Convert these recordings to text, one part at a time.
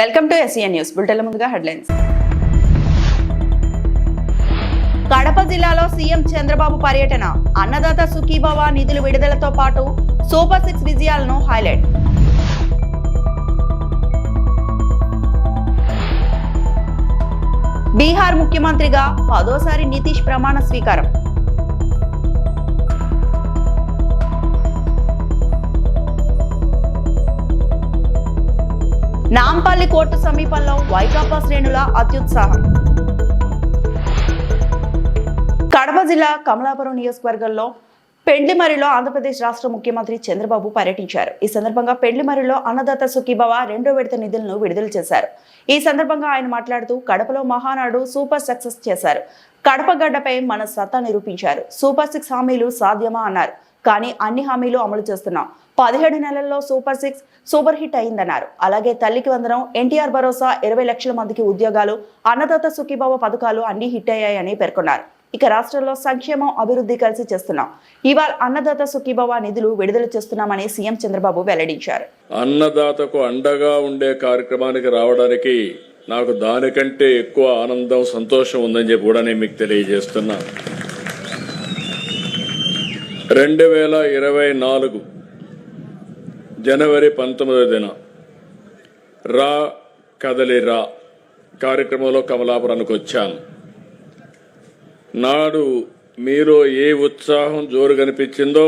Welcome to SCN news bulletin ముందుగా headlines. Kadapa జిల్లాలో CM Chandrababu పర్యటన, అన్నదాత సుఖీభవ నిధుల విడుదలతో పాటు సూపర్ 6 విజయాలను హైలైట్. బీహార్ ముఖ్యమంత్రిగా 10వ నితీష్ ప్రమాణ స్వీకారం. నాంపల్లి కోర్టు సమీపంలో వైకాపా శ్రేణుల అత్యుత్సాహం. కడప జిల్లా కమలాపురం నియోజకవర్గంలో పెండ్లిమర్రిలో ఆంధ్రప్రదేశ్ రాష్ట్ర ముఖ్యమంత్రి చంద్రబాబు పర్యటించారు. ఈ సందర్భంగా పెండ్లిమర్రిలో అన్నదాత సుఖీభవ 2వ విడత నిధులను విడుదల చేశారు. ఈ సందర్భంగా ఆయన మాట్లాడుతూ కడపలో మహానాడు సూపర్ సక్సెస్ చేశారు. కడప గడ్డపై మన సత్తా నిరూపించారు. సూపర్ 6 హామీలు సాధ్యమా అన్నారు. కానీ అన్ని హామీలు అమలు చేస్తున్నాం. 17 నెలల్లో సూపర్ 6 సూపర్ హిట్ అయిందన్నారు. అలాగే తల్లికి వందనం, ఎన్టీఆర్ భరోసా, 20 లక్షల మందికి ఉద్యోగాలు, అన్నదాత సుఖీభవ పథకాలు అన్ని హిట్ అయ్యాయని పేర్కొన్నారు. ఇక రాష్ట్రంలో సంక్షేమం, అభివృద్ధి కలిసి చేస్తున్నాం. ఇవాళ అన్నదాత సుఖీభవ నిధులు విడుదల చేస్తున్నామని సీఎం చంద్రబాబు వెల్లడించారు. అన్నదాతకు అండగా ఉండే కార్యక్రమానికి రావడానికి నాకు దానికంటే ఎక్కువ ఆనందం, సంతోషం ఉందని చెప్పి కూడా నేను మీకు తెలియజేస్తున్నా. 2024 జనవరి 19న రా కదలి రా కార్యక్రమంలో కమలాపురానికి వచ్చాను. నాడు మీలో ఏ ఉత్సాహం జోరు కనిపించిందో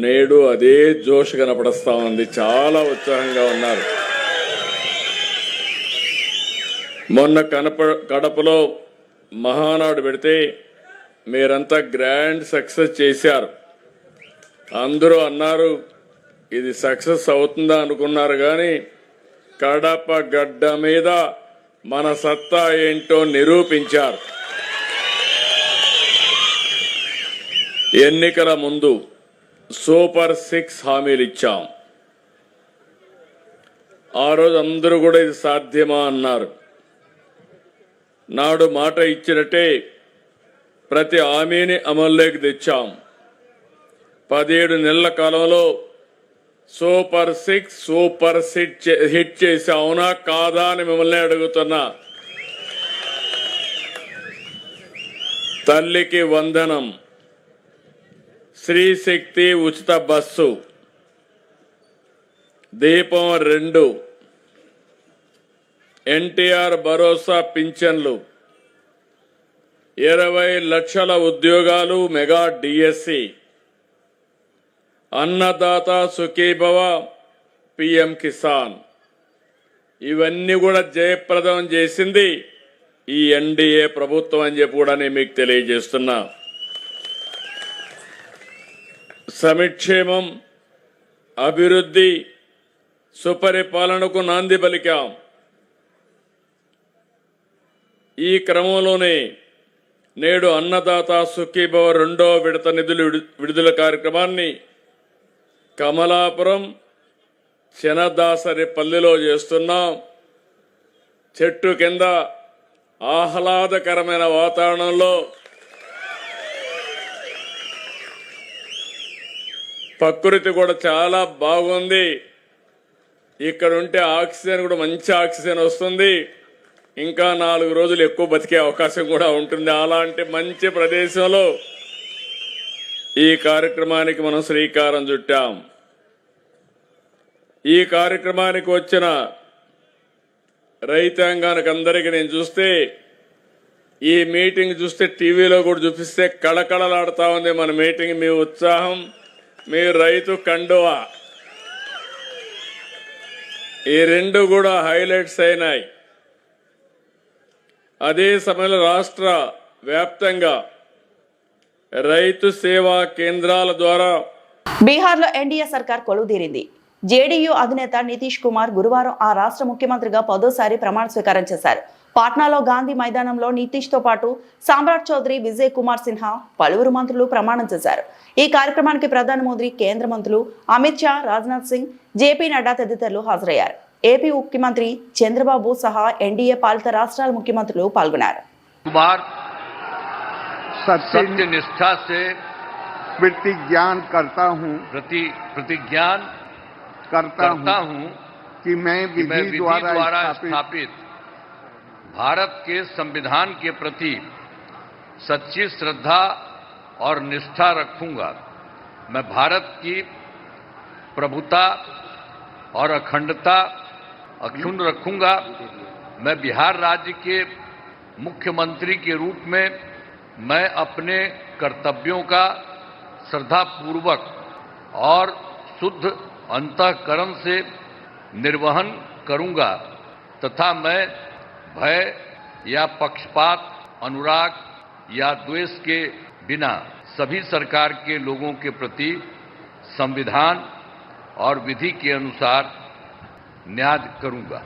నేడు అదే జోష్ కనపడస్తా ఉంది. చాలా ఉత్సాహంగా ఉన్నారు. మొన్న కడపలో మహానాడు పెడితే మీరంతా గ్రాండ్ సక్సెస్ చేశారు. అందరూ అన్నారు ఇది సక్సెస్ అవుతుందా అనుకున్నారు. కానీ కడప గడ్డ మీద మన సత్తా ఏంటో నిరూపించారు. ఎన్నికల ముందు సూపర్ 6 హామీలు ఇచ్చాం. ఆ రోజు అందరూ కూడా ఇది సాధ్యమా అన్నారు. నాడు మాట ఇచ్చినట్టే ప్రతి హామీని అమల్లోకి తెచ్చాం. 17 నెలల కాలంలో సూపర్ 6 సూపర్ హిట్ చేసి అవునా కాదా అని మిమ్మల్ని అడుగుతున్నా. తల్లికి వందనం, శ్రీశక్తి ఉచిత బస్సు, దీపం 2, ఎన్టీఆర్ భరోసా పింఛన్లు, 20 లక్షల ఉద్యోగాలు, mega DSC, Annadata Sukhibhava, PM Kisan, ఇవన్నీ కూడా జయప్రదం చేసింది ఈ ఎన్డీఏ ప్రభుత్వం అని చెప్పి కూడా నేను మీకు తెలియజేస్తున్నా. సంక్షేమం, అభివృద్ధి, సుపరిపాలనకు నాంది పలికాం. ఈ క్రమంలోనే నేడు అన్నదాత సుఖీభవ 2వ విడత నిధులు విడుదల కార్యక్రమాన్ని కమలాపురం చెనదాసరి పల్లెలో చేస్తున్నాం. చెట్టు కింద ఆహ్లాదకరమైన వాతావరణంలో ప్రకృతి కూడా చాలా బాగుంది. ఇక్కడ ఉంటే ఆక్సిజన్ కూడా మంచి ఆక్సిజన్ వస్తుంది. ఇంకా 4 రోజులు ఎక్కువ బతికే అవకాశం కూడా ఉంటుంది. అలాంటి మంచి ప్రదేశంలో ఈ కార్యక్రమానికి మనం శ్రీకారం చుట్టాం. ఈ కార్యక్రమానికి వచ్చిన రైతాంగానికి అందరికీ నేను చూస్తే, ఈ మీటింగ్ చూస్తే టీవీలో కూడా చూపిస్తే కళకళలాడుతా ఉంది మన మీటింగ్. మీ ఉత్సాహం, మీ రైతు కండువా, ఈ 2 కూడా హైలైట్స్ అయినాయి. అదే సమయంలో రాష్ట్ర వ్యాప్తంగా రైతు సేవా కేంద్రాల ద్వారా బీహార్లో ఎన్డీఏ సర్కార్ కొలువుదీరింది. జేడీయూ అధినేత నితీష్ కుమార్ గురువారం ఆ రాష్ట్ర ముఖ్యమంత్రిగా 10వ ప్రమాణ స్వీకారం చేశారు. పాట్నాలో గాంధీ మైదానంలో నితీష్ తో పాటు సామ్రాట్ చౌదరి, విజయ్ కుమార్ సిన్హా, పలువురు మంత్రులు ప్రమాణం చేశారు. ఈ కార్యక్రమానికి ప్రధానమంత్రి, కేంద్ర మంత్రులు అమిత్ షా, రాజ్నాథ్ సింగ్, జేపీ నడ్డా తదితరులు హాజరయ్యారు. ఏపీ ముఖ్యమంత్రి చంద్రబాబు సహా ఎన్డీఏ పాలిత రాష్ట్రాల ముఖ్యమంత్రులు పాల్గొన్నారు. सत्यनिष्ठा से प्रतिज्ञान करता हूँ प्रतिज्ञान करता हूँ कि मैं मैं विधि द्वारा स्थापित भारत के संविधान के प्रति सच्ची श्रद्धा और निष्ठा रखूंगा। मैं भारत की प्रभुता और अखंडता अक्षुण्ण रखूंगा। मैं बिहार राज्य के मुख्यमंत्री के रूप में मैं अपने कर्तव्यों का श्रद्धापूर्वक और शुद्ध अंतःकरण से निर्वहन करूंगा तथा मैं भय या पक्षपात, अनुराग या द्वेष के बिना सभी सरकार के लोगों के प्रति संविधान और विधि के अनुसार न्याय करूंगा।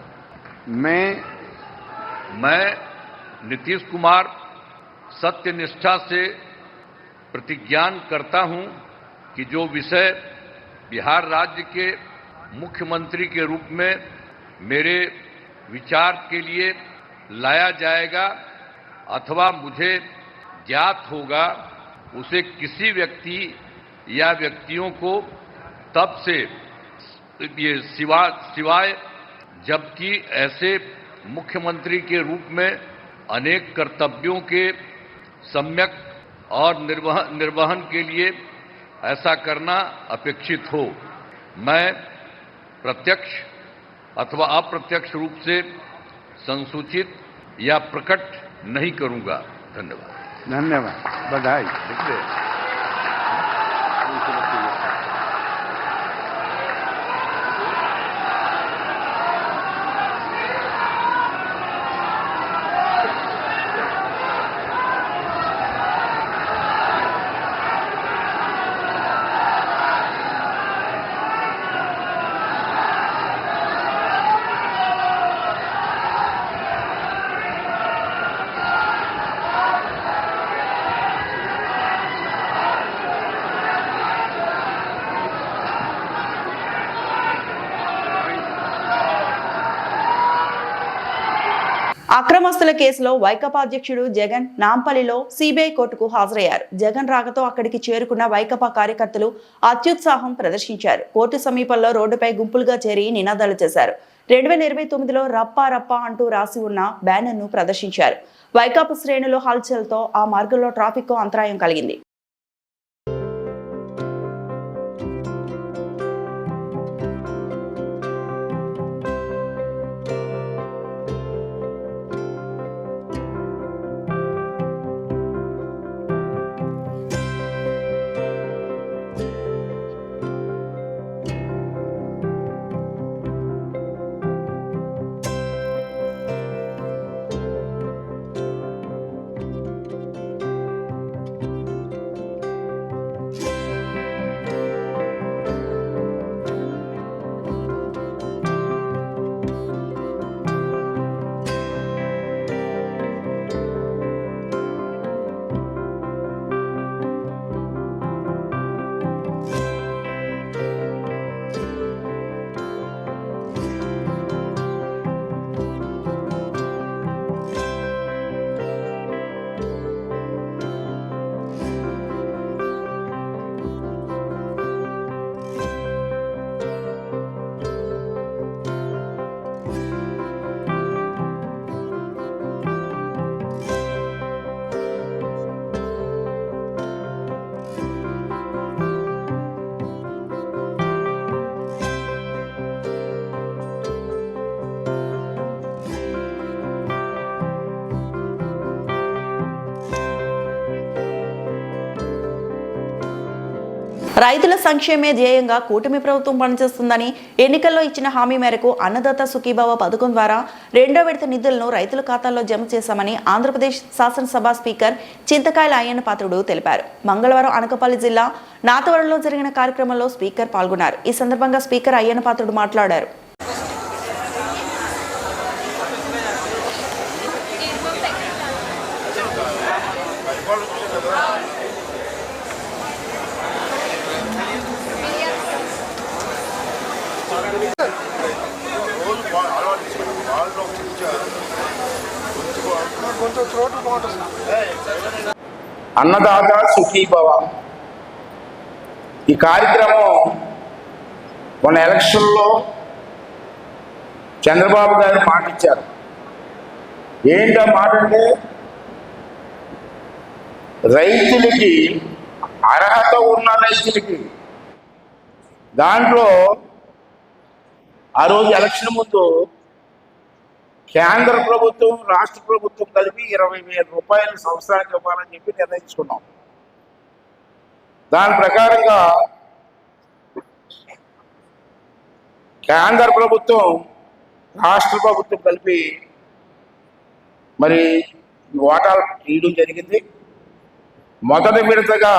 मैं नीतीश कुमार सत्यनिष्ठा से प्रतिज्ञान करता हूं कि जो विषय बिहार राज्य के मुख्यमंत्री के रूप में मेरे विचार के लिए लाया जाएगा अथवा मुझे ज्ञात होगा, उसे किसी व्यक्ति या व्यक्तियों को तब से ये सिवाय जबकि ऐसे मुख्यमंत्री के रूप में अनेक कर्तव्यों के सम्यक और निर्वहन के लिए ऐसा करना अपेक्षित हो, मैं प्रत्यक्ष अथवा अप्रत्यक्ष रूप से संसूचित या प्रकट नहीं करूंगा। धन्यवाद। धन्यवाद, बधाई। అక్రమస్తుల కేసులో వైకాపా అధ్యక్షుడు జగన్ నాంపల్లిలో సిబిఐ కోర్టుకు హాజరయ్యారు. జగన్ రాకతో అక్కడికి చేరుకున్న వైకాపా కార్యకర్తలు అత్యుత్సాహం ప్రదర్శించారు. కోర్టు సమీపంలో రోడ్డుపై గుంపులుగా చేరి నినాదాలు చేశారు. 2029లో రప్పా రప్పా అంటూ రాసి ఉన్న బ్యానర్ను ప్రదర్శించారు. వైకాపా శ్రేణులు హల్చల్తో ఆ మార్గంలో ట్రాఫిక్ అంతరాయం కలిగింది. రైతుల సంక్షేమే ధ్యేయంగా కూటమి ప్రభుత్వం పనిచేస్తుందని, ఎన్నికల్లో ఇచ్చిన హామీ మేరకు అన్నదాత సుఖీభవ పథకం ద్వారా 2వ విడత నిధులను రైతుల ఖాతాల్లో జమ చేశామని ఆంధ్రప్రదేశ్ శాసనసభ స్పీకర్ చింతకాయల అయ్యన్న పాత్రుడు తెలిపారు. మంగళవారం అనకాపల్లి జిల్లా నాతవరంలో జరిగిన కార్యక్రమంలో స్పీకర్ పాల్గొన్నారు. ఈ సందర్భంగా స్పీకర్ అయ్యన్న పాత్రుడు మాట్లాడారు. అన్నదాత సుఖీభవ ఈ కార్యక్రమం మన ఎలక్షన్లో చంద్రబాబు గారు మాట ఇచ్చారు. ఏంటా మాట అంటే రైతులకి, అర్హత ఉన్న రైతులకి, దాంట్లో ఆ రోజు ఎలక్షన్ ముందు కేంద్ర ప్రభుత్వం రాష్ట్ర ప్రభుత్వం కలిపి 20,000 రూపాయలు సంవత్సరానికి ఇవ్వాలని చెప్పి నిర్ణయించుకున్నాం. దాని ప్రకారంగా కేంద్ర ప్రభుత్వం రాష్ట్ర ప్రభుత్వం కలిపి మరి వాటాలు తీయడం జరిగింది. మొదటి విడతగా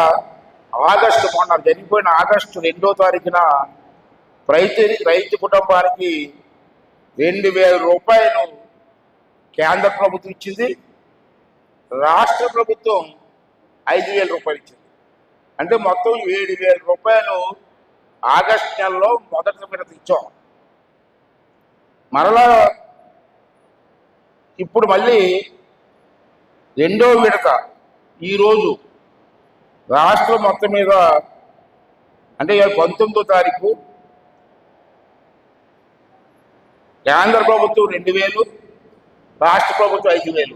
మొన్న జరిగిపోయిన ఆగస్టు 2వ తారీఖున రైతు కుటుంబానికి 2,000 రూపాయలు కేంద్ర ప్రభుత్వం ఇచ్చింది. రాష్ట్ర ప్రభుత్వం 5,000 రూపాయలు ఇచ్చింది. అంటే మొత్తం 7,000 రూపాయలు ఆగస్టు నెలలో మొదటి విడత ఇచ్చాం. మరలా ఇప్పుడు మళ్ళీ రెండో విడత ఈరోజు రాష్ట్రం మొత్తం మీద అంటే 19వ తారీఖు కేంద్ర ప్రభుత్వం 2,000, రాష్ట్ర ప్రభుత్వం 5,000,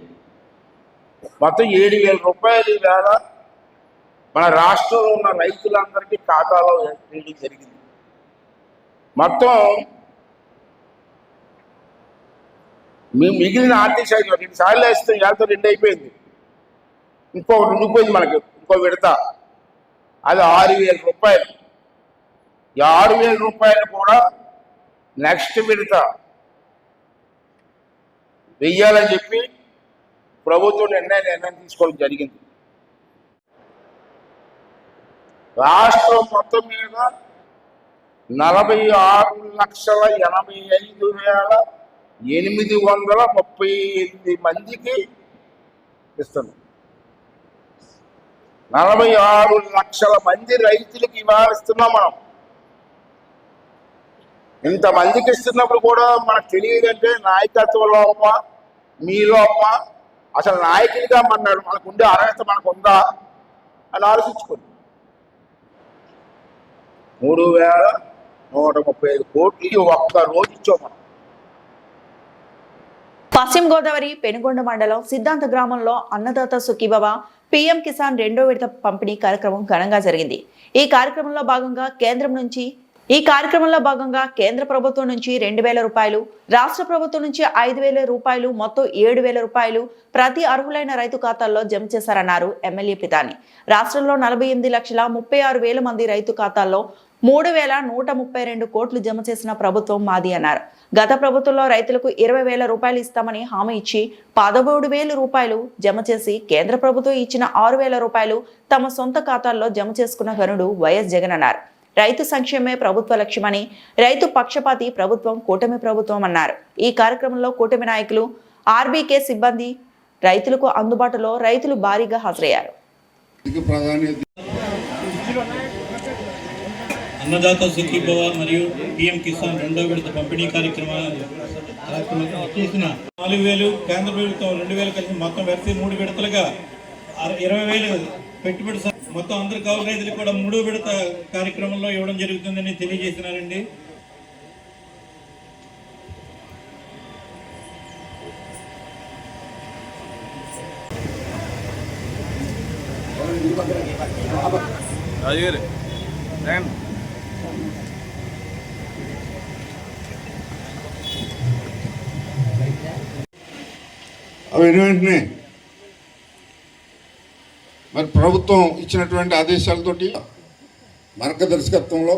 మొత్తం 7,000 రూపాయలు వేళ మన రాష్ట్రంలో ఉన్న రైతులందరికీ ఖాతాలో వేయడం జరిగింది. మొత్తం మిగిలిన ఆర్థిక శాఖ 2 సార్లు వేస్తే ఏళ్ళతో 2 అయిపోయింది. ఇంకొకటి ఉండిపోయింది మనకు, ఇంకో విడత, అది 6,000 రూపాయలు. ఈ 6,000 రూపాయలు కూడా నెక్స్ట్ విడత వెయ్యాలని చెప్పి ప్రభుత్వం నిర్ణయం తీసుకోవడం జరిగింది. రాష్ట్రం మొత్తం మీద 46,85,838 మందికి ఇస్తున్నాం. 46 లక్షల మంది రైతులకు ఇవాళ ఇస్తున్నాం మనం. ఇంతమందికి ఇస్తున్నప్పుడు కూడా మనకు తెలియదంటే నాయకత్వ లోపమా, మీ లోపమా, అసలు నాయకుడిగా మనకు ఉండే అర్హత మనకు ఉందా అని ఆలోచించుకోండి. 3,135 కోట్లు ఒక్క రోజు ఇచ్చాం మనం. పశ్చిమ గోదావరి పెనుగొండ మండలం సిద్ధాంత గ్రామంలో అన్నదాత సుఖీభవ పీఎం కిసాన్ 2వ విడత పంపిణీ కార్యక్రమం ఘనంగా జరిగింది. ఈ కార్యక్రమంలో భాగంగా కేంద్ర ప్రభుత్వం నుంచి 2,000 రూపాయలు, రాష్ట్ర ప్రభుత్వం నుంచి 5,000 రూపాయలు, మొత్తం 7,000 రూపాయలు ప్రతి అర్హులైన రైతు ఖాతాల్లో జమ చేశారన్నారు ఎమ్మెల్యే పితాని. రాష్ట్రంలో 48,36,000 మంది రైతు ఖాతాల్లో 3,132 కోట్లు జమ చేసిన ప్రభుత్వం మాది అన్నారు. గత ప్రభుత్వంలో రైతులకు 20,000 రూపాయలు ఇస్తామని హామీ ఇచ్చి 17,000 రూపాయలు జమ చేసి కేంద్ర ప్రభుత్వం ఇచ్చిన 6,000 రూపాయలు తమ సొంత ఖాతాల్లో జమ చేసుకున్న ఘనుడు వైఎస్ జగన్ అన్నారు. రైతు సంక్షేమే ప్రభుత్వ లక్ష్యమని, రైతు పక్షపాతి ప్రభుత్వం కూటమి ప్రభుత్వం అన్నారు. ఈ కార్యక్రమంలో కూటమి నాయకులు, ఆర్బీకే సిబ్బంది, రైతులకు అందుబాటులో రైతులు భారీగా హాజరయ్యారు. అన్నదాత సుఖీభవ మరియు పీఎం కిసాన్ 2వ విడత పంపిణీ కార్యక్రమాలు చేసిన 4,000, కేంద్ర ప్రభుత్వం 2,000 కలిసి మొత్తం వెరసి 3 విడతలుగా 20,000 పెట్టుబడి మొత్తం అందరు కౌలు రైతులకు కూడా 3వ విడత కార్యక్రమంలో ఇవ్వడం జరుగుతుందని తెలియజేసినారండి. వెంటనే మరి ప్రభుత్వం ఇచ్చినటువంటి ఆదేశాలతోటి మార్గదర్శకత్వంలో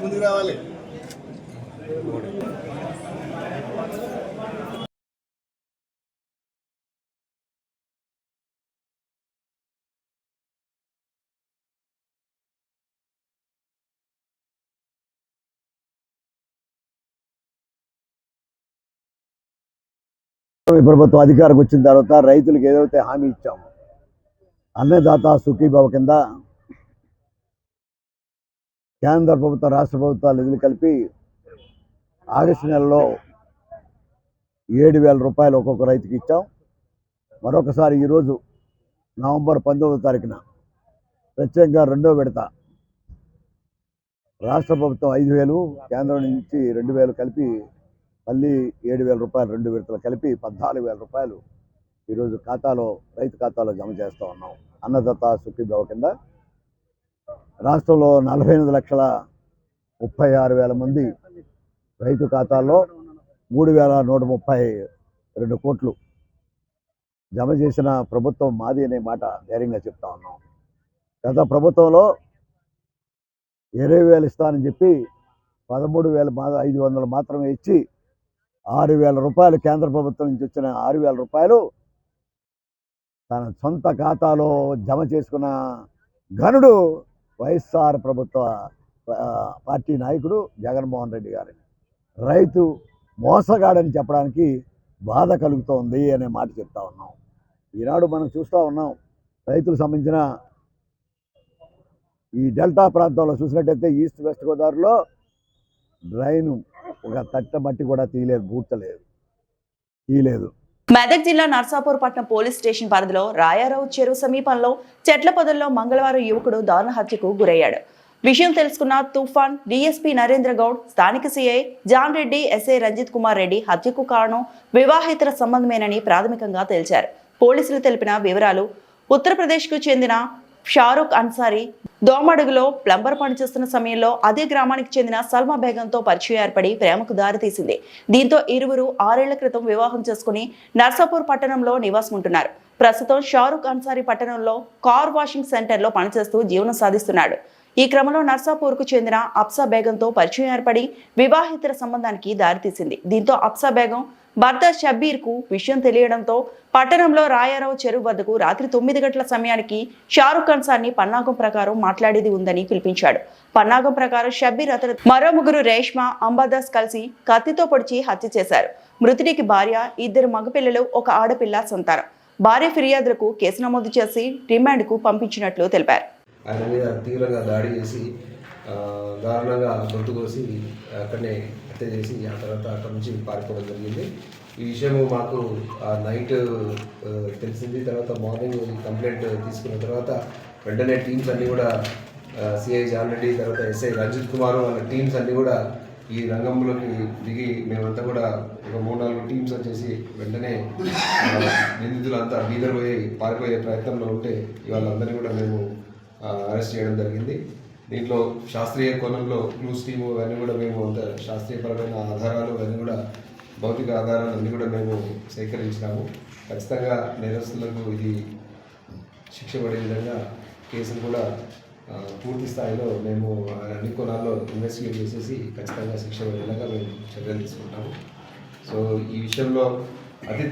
ముందుకు రావాలి. ప్రభుత్వం అధికారికి వచ్చిన తర్వాత రైతులకు ఏదైతే హామీ ఇచ్చామో అన్నదాత సుఖీభవ కింద కేంద్ర ప్రభుత్వం, రాష్ట్ర ప్రభుత్వాలు నిధులు కలిపి ఆగస్టు నెలలో 7,000 రూపాయలు ఒక్కొక్క రైతుకి ఇచ్చాం. మరొకసారి ఈరోజు నవంబర్ 19వ తారీఖున ప్రత్యేకంగా 2వ విడత రాష్ట్ర ప్రభుత్వం 5,000, కేంద్రం నుంచి 2,000 కలిపి మళ్ళీ 7,000 రూపాయలు, 2 విడతలు కలిపి 14,000 రూపాయలు ఈరోజు రైతు ఖాతాలో జమ చేస్తూ ఉన్నాం. అన్నదాత సుఖీభవ కింద రాష్ట్రంలో 48,36,000 మంది రైతు ఖాతాల్లో 3,132 కోట్లు జమ చేసిన ప్రభుత్వం మాది అనే మాట ధైర్యంగా చెప్తా ఉన్నాం. గత ప్రభుత్వంలో 20,000 ఇస్తానని చెప్పి 13,500 మాత్రమే ఇచ్చి 6,000 రూపాయలు కేంద్ర ప్రభుత్వం నుంచి వచ్చిన 6,000 రూపాయలు తన సొంత ఖాతాలో జమ చేసుకున్న ఘనుడు వైఎస్ఆర్ ప్రభుత్వ పార్టీ నాయకుడు జగన్మోహన్ రెడ్డి గారు. రైతు మోసగాడని చెప్పడానికి బాధ కలుగుతోంది అనే మాట చెప్తా ఉన్నాం. ఈనాడు మనం చూస్తూ ఉన్నాం, రైతులకు సంబంధించిన ఈ డెల్టా ప్రాంతంలో చూసినట్టయితే ఈస్ట్ వెస్ట్ గోదావరిలో డ్రైను ఒక తట్ట మట్టి కూడా తీయలేదు. మెదక్ జిల్లా నర్సాపూర్ పట్టణం పోలీస్ స్టేషన్ పరిధిలో రాయారావు చెరువు సమీపంలో చెట్ల పొదల్లో మంగళవారం యువకుడు దారుణ హత్యకు గురయ్యాడు. విషయం తెలుసుకున్న తుఫాన్ డీఎస్పీ నరేంద్ర గౌడ్, స్థానిక CI John Reddy, SI Ranjith Kumar Reddy హత్యకు కారణం వివాహేతర సంబంధమేనని ప్రాథమికంగా తేల్చారు. పోలీసులు తెలిపిన వివరాలు: ఉత్తరప్రదేశ్కు చెందిన షారుఖ్ అన్సారీ దోమడుగులో ప్లంబర్ పనిచేస్తున్న సమయంలో అదే గ్రామానికి చెందిన సల్మా బేగంతో పరిచయం ఏర్పడి ప్రేమకు దారితీసింది. దీంతో ఇరువురు 6 ఏళ్ల క్రితం వివాహం చేసుకుని నర్సాపూర్ పట్టణంలో నివాసం ఉంటున్నారు. ప్రస్తుతం షారుఖ్ అన్సారీ పట్టణంలో కార్ వాషింగ్ సెంటర్లో పనిచేస్తూ జీవనం సాధిస్తున్నాడు. ఈ క్రమంలో నర్సాపూర్కు చెందిన అప్సా బేగంతో పరిచయం ఏర్పడి వివాహేతర సంబంధానికి దారితీసింది. దీంతో అప్సా బేగం భర్త షబ్బీర్కు విషయం తెలియడంతో పట్టణంలో రాయారావు చెరువు వద్దకు రాత్రి 9 గంటల సమయానికి షారుఖ్ అన్సార్ని పన్నాగం ప్రకారం మాట్లాడేది ఉందని పిలిపించాడు. పన్నాగం ప్రకారం షబ్బీర్ అతను మరో 3 రేష్మ, అంబాదాస్ కలిసి కత్తితో పొడిచి హత్య చేశారు. మృతుడికి భార్య, 2 మగపిల్లలు, 1 ఆడపిల్ల సంతానం. భార్య ఫిర్యాదులకు కేసు నమోదు చేసి రిమాండ్కు పంపించినట్లు తెలిపారు. ఆయన మీద తీవ్రంగా దాడి చేసి దారుణంగా గొంతు కోసి అక్కడనే హత్య చేసి ఆ తర్వాత అక్కడ నుంచి పారిపోవడం జరిగింది. ఈ విషయం మాకు నైట్ తెలిసింది. తర్వాత మార్నింగ్ కంప్లైంట్ తీసుకున్న తర్వాత వెంటనే టీమ్స్ అన్నీ కూడా సిఐ జాన్ రెడ్డి, తర్వాత ఎస్ఐ రంజిత్ కుమార్ వాళ్ళ టీమ్స్ అన్నీ కూడా ఈ రంగంలోకి దిగి మేమంతా కూడా ఒక 3-4 టీమ్స్ వచ్చేసి వెంటనే నిందితులంతా బీదర్ పోయి పారిపోయే ప్రయత్నంలో ఉంటే వాళ్ళందరినీ కూడా మేము అరెస్ట్ చేయడం జరిగింది. దీంట్లో శాస్త్రీయ కోణంలో క్లూస్ టీము అవన్నీ కూడా మేము అంత శాస్త్రీయపరమైన ఆధారాలు అవన్నీ కూడా భౌతిక ఆధారాలు అన్నీ కూడా మేము సేకరించినాము. ఖచ్చితంగా నేరస్తులకు ఇది శిక్ష పడే విధంగా కేసును కూడా పూర్తి స్థాయిలో మేము అన్ని కోణాల్లో ఇన్వెస్టిగేట్ చేసేసి ఖచ్చితంగా శిక్ష పడే విధంగా మేము చర్యలు తీసుకుంటాము. సో ఈ విషయంలో అతి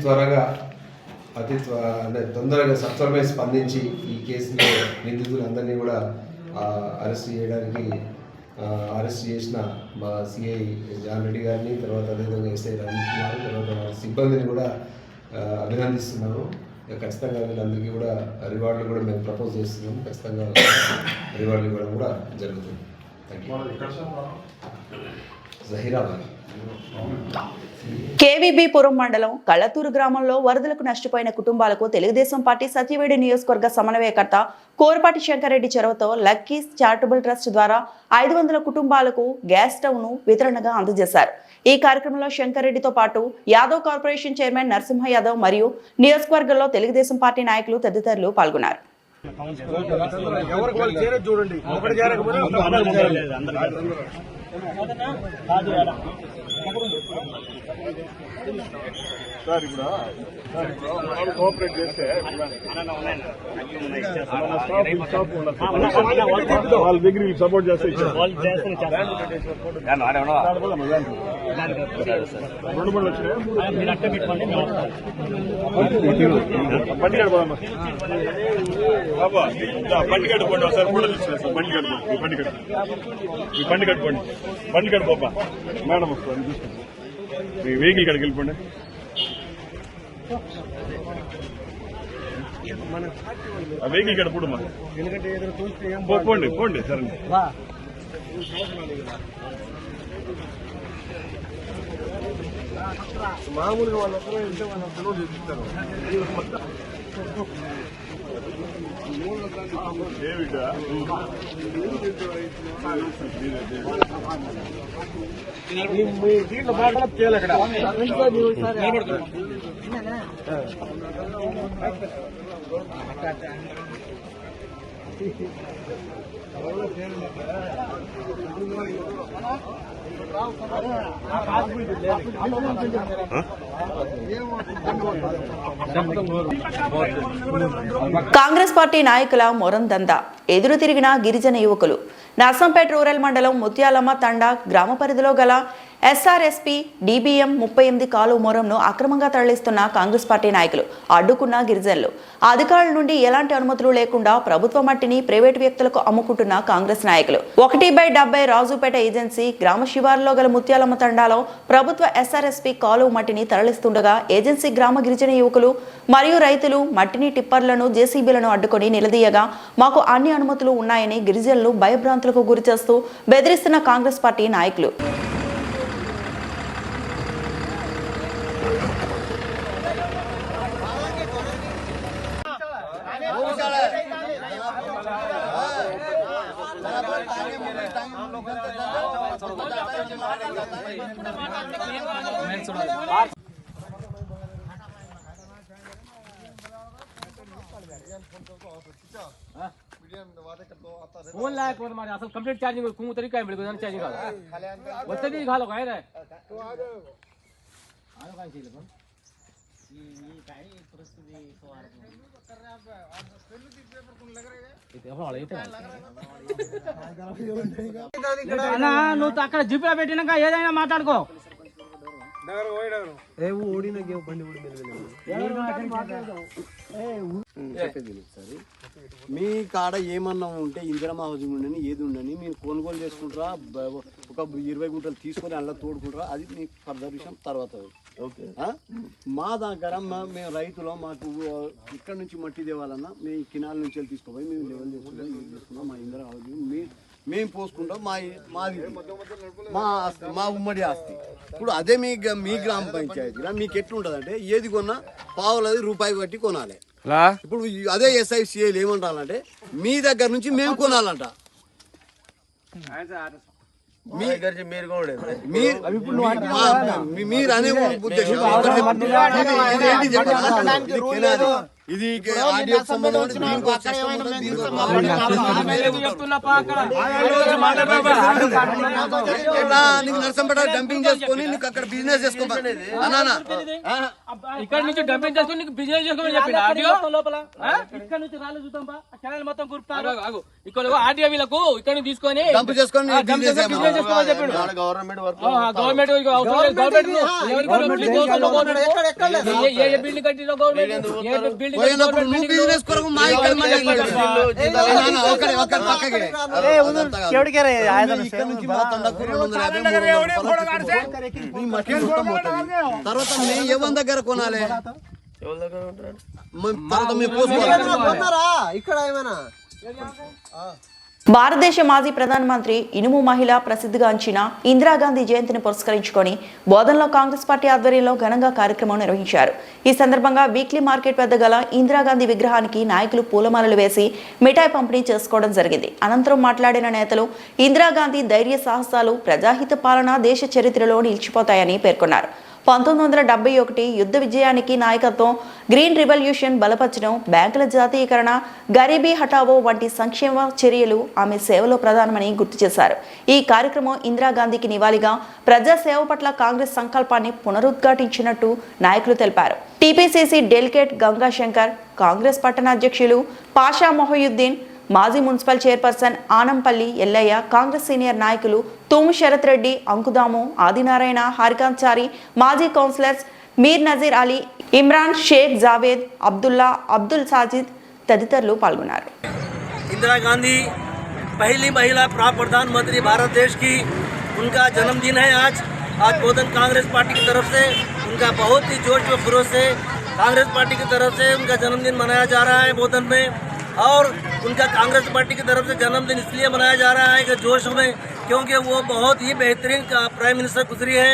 తొందరగా సత్వరమే స్పందించి ఈ కేసులో నిందితులందరినీ కూడా అరెస్ట్ చేసిన మా సిఐ జాన్ రెడ్డి గారిని, తర్వాత అదేవిధంగా ఎస్ఐ రంజిత్ కుమార్, తర్వాత సిబ్బందిని కూడా అభినందిస్తున్నాను. ఖచ్చితంగా వీళ్ళందరికీ కూడా రివార్డులు కూడా మేము ప్రపోజ్ చేస్తున్నాము. ఖచ్చితంగా రివార్డులు ఇవ్వడం కూడా జరుగుతుంది. Thank you. జహీరాబాద్ కేవీబీపురం మండలం కళ్ళతూరు గ్రామంలో వరదలకు నష్టపోయిన కుటుంబాలకు తెలుగుదేశం పార్టీ సత్యవేడి నియోజకవర్గ సమన్వయకర్త కోరపాటి శంకరెడ్డి చొరవతో లక్కీస్ చారిటబుల్ ట్రస్ట్ ద్వారా 500 కుటుంబాలకు గ్యాస్ స్టవ్ను వితరణగా అందజేశారు. ఈ కార్యక్రమంలో శంకరెడ్డితో పాటు యాదవ్ కార్పొరేషన్ చైర్మన్ నరసింహ యాదవ్ మరియు నియోజకవర్గంలో తెలుగుదేశం పార్టీ నాయకులు తదితరులు పాల్గొన్నారు. కోఆపరేట్ చేస్తే వాళ్ళ దగ్గర సపోర్ట్ చేస్తే బండి కట్టుకోండి సార్. కూడా సార్ బండి కట్టుకోండి, బండి కట్టుకోండి మేడం వస్తుంది చూసుకోండి. మీ వెహికల్ కాడికి వెళ్ళిపోండి. ఆ వెహికల్ కాడ పోడు పోండి సరే. మామూలుగా వాళ్ళు ఎక్కడ వెళ్తే వాళ్ళందరూ చూపిస్తారు. దీంట్లో బాగా చేయాలి అక్కడ కాంగ్రెస్ పార్టీ నాయకుల మొరం దందా ఎదురు తిరిగిన గిరిజన యువకులు నర్సంపేట రూరల్ మండలం ముత్యాలమ్మ తండా గ్రామ పరిధిలో గల ఎస్ఆర్ఎస్పీ డిబిఎం 38 కాలువ మొరంను అక్రమంగా తరలిస్తున్న కాంగ్రెస్ పార్టీ నాయకులు అడ్డుకున్న గిరిజనులు అధికారుల నుండి ఎలాంటి అనుమతులు లేకుండా ప్రభుత్వ మట్టిని ప్రైవేటు వ్యక్తులకు అమ్ముకుంటున్న కాంగ్రెస్ నాయకులు 1/70 రాజుపేట ఏజెన్సీ గ్రామ శివారులో గల ముత్యాలమ్మ తండాలో ప్రభుత్వ ఎస్ఆర్ఎస్పీ కాలువ మట్టిని తరలిస్తుండగా ఏజెన్సీ గ్రామ గిరిజన యువకులు మరియు రైతులు మట్టిని టిప్పర్లను జేసీబీలను అడ్డుకొని నిలదీయగా మాకు అన్ని అనుమతులు ఉన్నాయని గిరిజనులు భయభ్రాంతులకు గురిచేస్తూ బెదిరిస్తున్న కాంగ్రెస్ పార్టీ నాయకులు फोन लाया फोन मारे असल कंप्लीट चार्जिंग कुंग तरी काय मिळतो चार्जिंग घाल वरती बी घालो काय रे आलो काय केलं पण ही काय परिस्थिती सोवार इथे आपण आले इथे అన్నా నువ్వు అక్కడ జిప్లో పెట్టినాక ఏదైనా మాట్లాడుకో మీ కాడ ఏమన్నా ఉంటే ఇందిరమ్మ హౌసింగ్ ఉండని ఏది ఉండని మీరు కొనుగోలు చేసుకుంటారా ఒక 20 గుంటలు తీసుకొని అలా తోడుకుంటారా అది మీకు ఫర్దర్ విషయం తర్వాత ఓకే మా దగ్గర మేము రైతులు మాకు ఇక్కడ నుంచి మట్టి తేవాలన్నా మేము కినాల నుంచి వెళ్ళి తీసుకోపోయి మేము లెవెల్ చేసుకుంటాం మా ఇందిరా హౌసింగ్ మేము పోసుకుంటాం మాది మా ఆస్తి మా ఉమ్మడి ఆస్తి ఇప్పుడు అదే మీ గ్రామ పంచాయతీలో మీకు ఎట్లుంటుంది అంటే ఏది కొన్నా పావులది రూపాయి బట్టి కొనాలి ఇప్పుడు అదే ఎస్ఐసిఐలు ఏమంటారంటే మీ దగ్గర నుంచి మేము కొనాలంట మీరు అనే ఉద్దేశం ఇది నర్సంపేట డంపింగ్ చేసుకొని నీకు అక్కడ బిజినెస్ చేసుకోవాలి ఇక్కడ నుంచి డంపింగ్ చేసుకొని నీకు బిజినెస్ చేసుకోమని చెప్పిండు ఆడియో లోపల ఇక్కడ నుంచి రాళ్ళు చూద్దాం కెనాల్ మొత్తం గుర్తారు ఇక్కడ ఆడియో వీళ్ళకు ఇక్కడ నుంచి తీసుకొని డంప్ చేసుకొని బిజినెస్ చేసుకోమని చెప్పిండు గవర్నమెంట్ ఏ బిల్డింగ్ కట్టిన గవర్నమెంట్ ఏ బిల్డింగ్ బిజినెస్ కొరకు మా ఇక్కడ నుంచి మా తండకు 250 తర్వాత మేము ఎవరి దగ్గర కొనాలి తర్వాత మేము పోసుకోవాలి ఇక్కడ ఏమైనా భారతదేశ మాజీ ప్రధానమంత్రి ఇనుము మహిళ ప్రసిద్ధిగాంచిన ఇందిరాగాంధీ జయంతిని పురస్కరించుకొని బోధనలో కాంగ్రెస్ పార్టీ ఆధ్వర్యంలో ఘనంగా కార్యక్రమం నిర్వహించారు. ఈ సందర్భంగా వీక్లీ మార్కెట్ వద్ద గల ఇందిరాగాంధీ విగ్రహానికి నాయకులు పూలమాలలు వేసి మిఠాయి పంపిణీ చేసుకోవడం జరిగింది. అనంతరం మాట్లాడిన నేతలు ఇందిరాగాంధీ ధైర్య సాహసాలు ప్రజాహిత పాలన దేశ చరిత్రలో నిలిచిపోతాయని పేర్కొన్నారు. 1971 యుద్ధ విజయానికి నాయకత్వం, గ్రీన్ రివల్యూషన్ బలపరచడం, బ్యాంకుల జాతీయకరణ, గరీబీ హఠావో వంటి సంక్షేమ చర్యలు ఆమె సేవలో ప్రధానమని గుర్తు చేశారు. ఈ కార్యక్రమం ఇందిరాగాంధీకి నివాళిగా ప్రజాసేవ పట్ల కాంగ్రెస్ సంకల్పాన్ని పునరుద్ఘాటించినట్టు నాయకులు తెలిపారు. టీపీసీసీ డెలిగేట్ గంగాశంకర్, కాంగ్రెస్ పట్టణ అధ్యక్షులు పాషా మొహయుద్దీన్, మాజీ municipal chairperson Anampalli Ellaiah, Congress senior నాయకులు తూము శరత్ రెడ్డి, అంకుదాము, ఆదినారాయణ, హరికాంచారి, మాజీ కౌన్సిలర్స్ మీర్ నజీర్ అలీ, ఇమ్రాన్ షేక్, జావేద్, అబ్దుల్లా, అబ్దుల్ సాజిద్ తదితరులు పాల్గొన్నారు. इंदिरा गांधी पहली महिला प्रधानमंत्री भारत देश की, उनका जन्मदिन है आज बोधन कांग्रेस पार्टी की तरफ से उनका बहुत ही जोश व खरोश से कांग्रेस पार्टी की तरफ से उनका जन्मदिन मनाया जा रहा है बोधन में। और उनका कांग्रेस पार्टी की तरफ से जन्मदिन इसलिए मनाया जा रहा है कि जोश में, क्योंकि वो बहुत ही बेहतरीन प्राइम मिनिस्टर गुजरी है।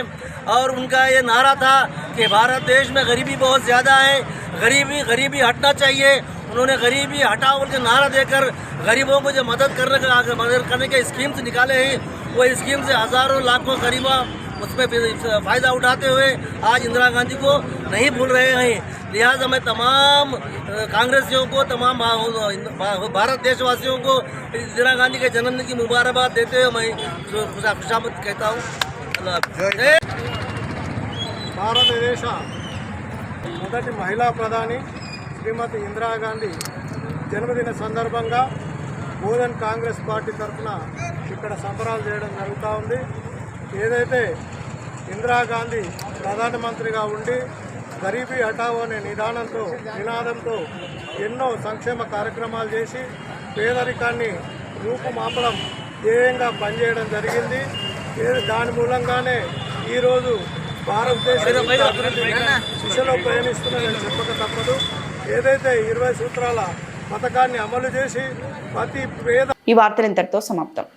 और उनका ये नारा था कि भारत देश में गरीबी बहुत ज़्यादा है, गरीबी हटना चाहिए उन्होंने गरीबी हटाओ के नारा देकर गरीबों को जो मदद करने के स्कीम्स निकाले हैं, वो स्कीम से हजारों लाखों गरीब उसमें फ़ायदा उठाते हुए आज इंदिरा गांधी को नहीं भूल रहे हैं। लिहाजा मैं तमाम कांग्रेसियों को, तमाम भारत देशवासियों को इंदिरा गांधी के जन्मदिन की मुबारकबाद देते हुए मैं खुशामद कहता हूँ। భారతదేశ మొదటి మహిళా ప్రధాని శ్రీమతి ఇందిరాగాంధీ జన్మదిన సందర్భంగా బోధన్ కాంగ్రెస్ పార్టీ తరఫున ఇక్కడ సంబరాలు చేయడం జరుగుతూ ఉంది. ఏదైతే ఇందిరాగాంధీ ప్రధానమంత్రిగా ఉండి గరీబీ హటావో అనే నినాదంతో ఎన్నో సంక్షేమ కార్యక్రమాలు చేసి పేదరికాన్ని రూపుమాపడం ధ్యేయంగా పనిచేయడం జరిగింది. దాని మూలంగానే ఈరోజు భారతదేశం దిశలో ప్రయాణిస్తుందని చెప్పక తప్పదు. ఏదైతే 20 సూత్రాల పథకాన్ని అమలు చేసి ప్రతి పేద ఈ వార్తలు ఇంతటితో సమాప్తం.